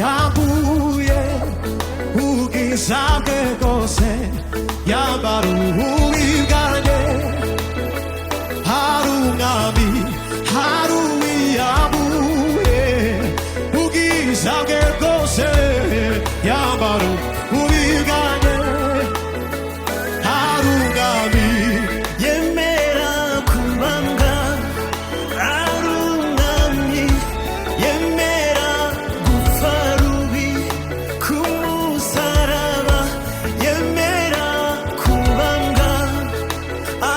yaguye ubwiza bwe bwose yambara ububi bwanjye hari umwami hari uwiyaguye ubwiza bwe bwose yambara ububi bwanjye hari umwami yemera kubambwa ari umwami yemera gupfa rubi ku musaraba yemera kubambwa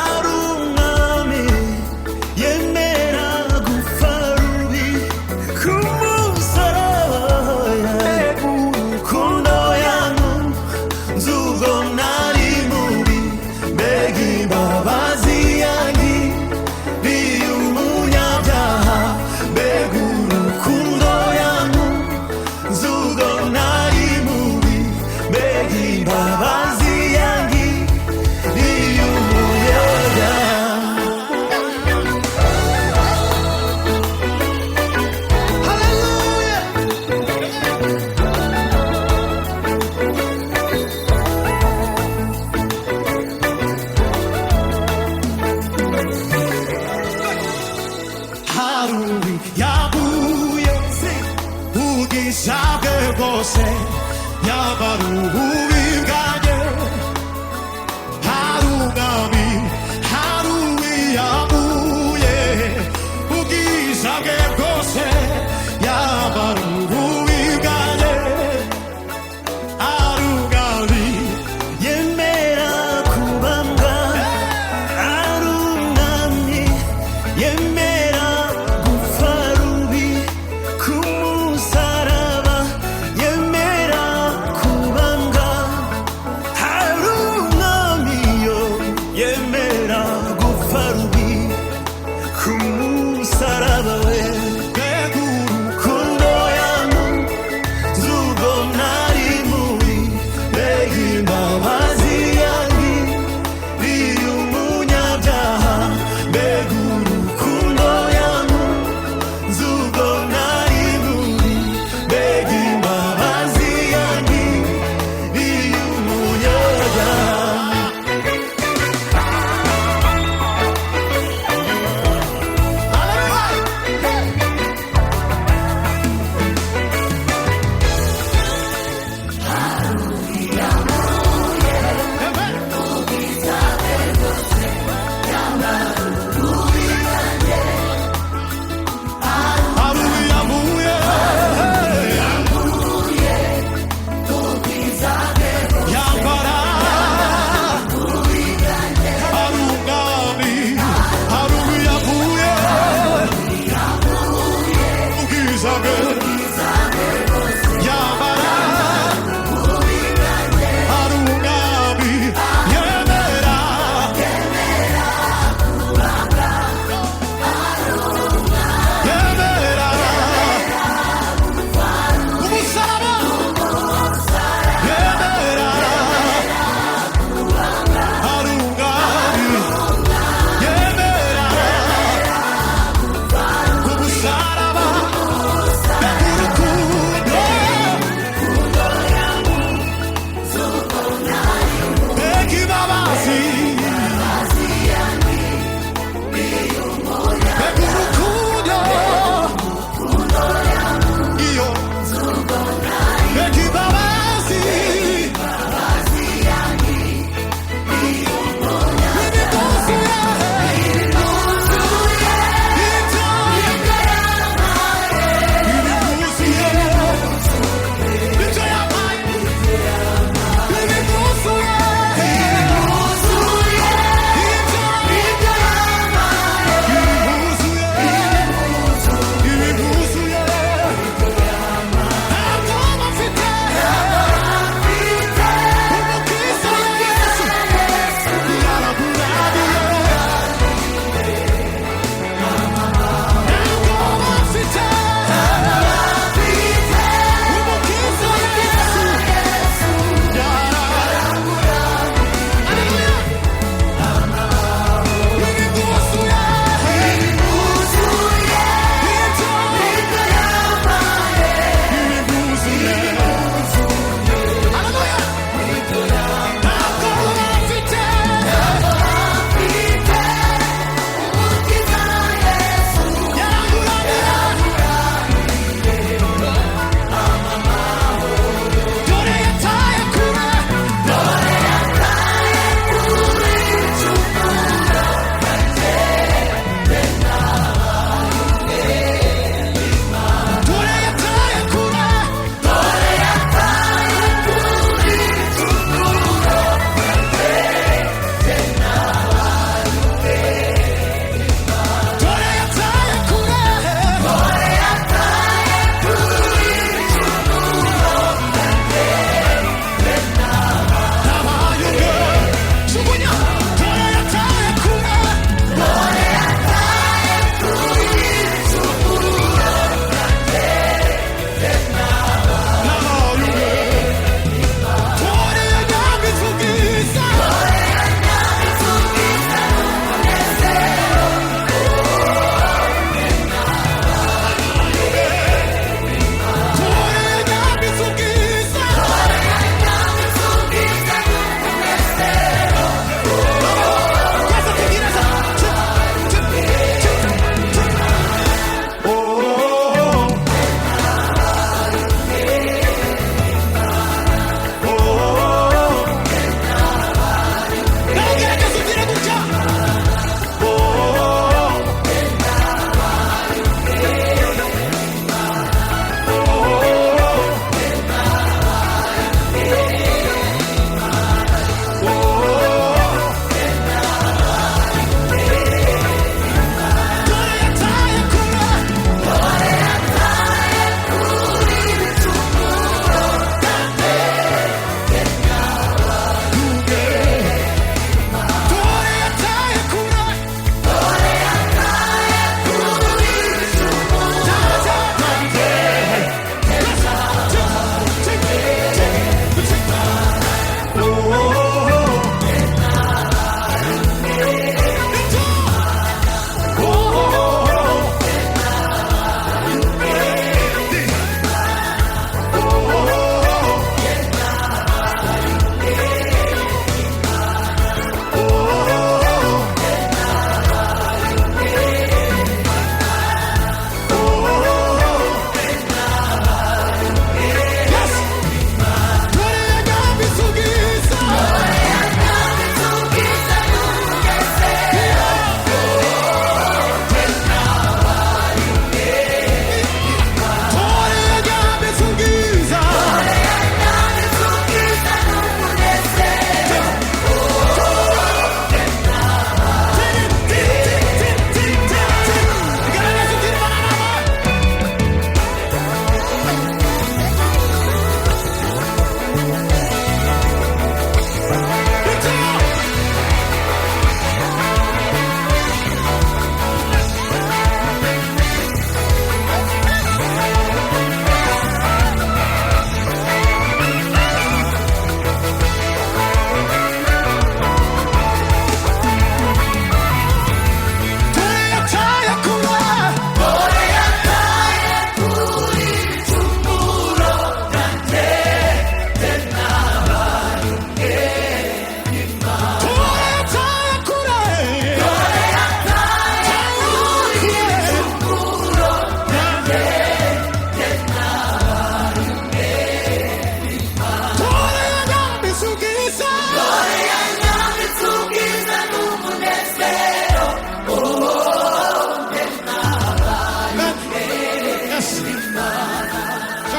ari umwami yemera gupfa rubi ku musaraba urukundo yankunze ubwo nari mubi mbega imbabazi yangiriye umunyabyaha mbega urukundo yankunze ubwo nari mubi mbega imbabazi yangiriye umunyabyaha. 하루이 야구에 우기사게 곳에 야바루 우위가게 하루감이 하루이 야구에 우기사게 곳에 야바루 우위가게 하루감이 예메라 구밤과 아름남이 예메라 구파루비 구무사라바 예메라 구밤과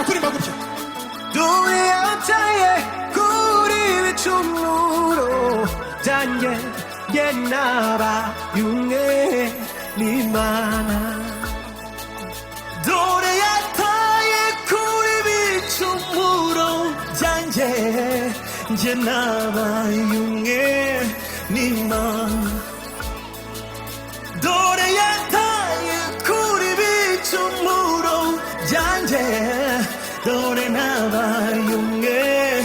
부림바 굽혀 너의 앞자에 구리 춤으로 단계 옛나라 융에 미만한 노래 앞자에 구리 춤으로 단계 옛나라 융에 미만 노래 앞자에 구리 춤으로 단계 노래 나와 용해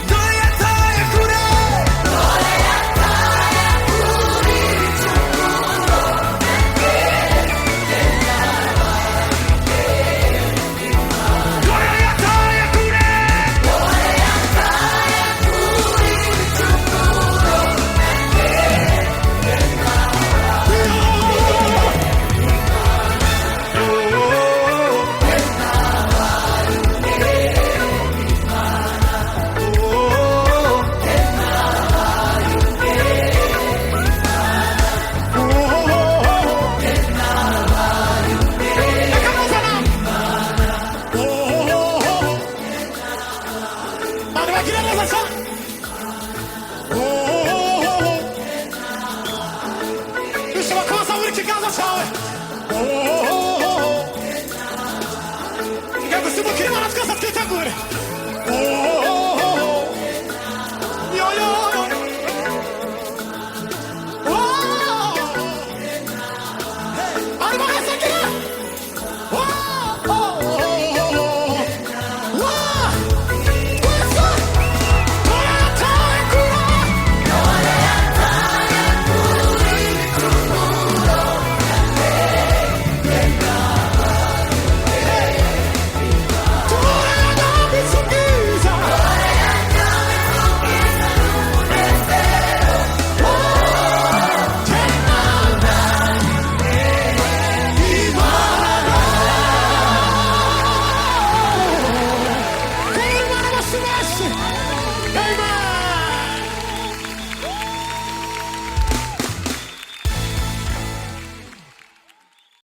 너야 타야 그래 너야 타야 우리 중으로 너야 타야 그래 너야 타야 우리 중으로 마지막 기다려서 Wyszła kosa, łyki gaza całe jakby symbol kierowana z kosa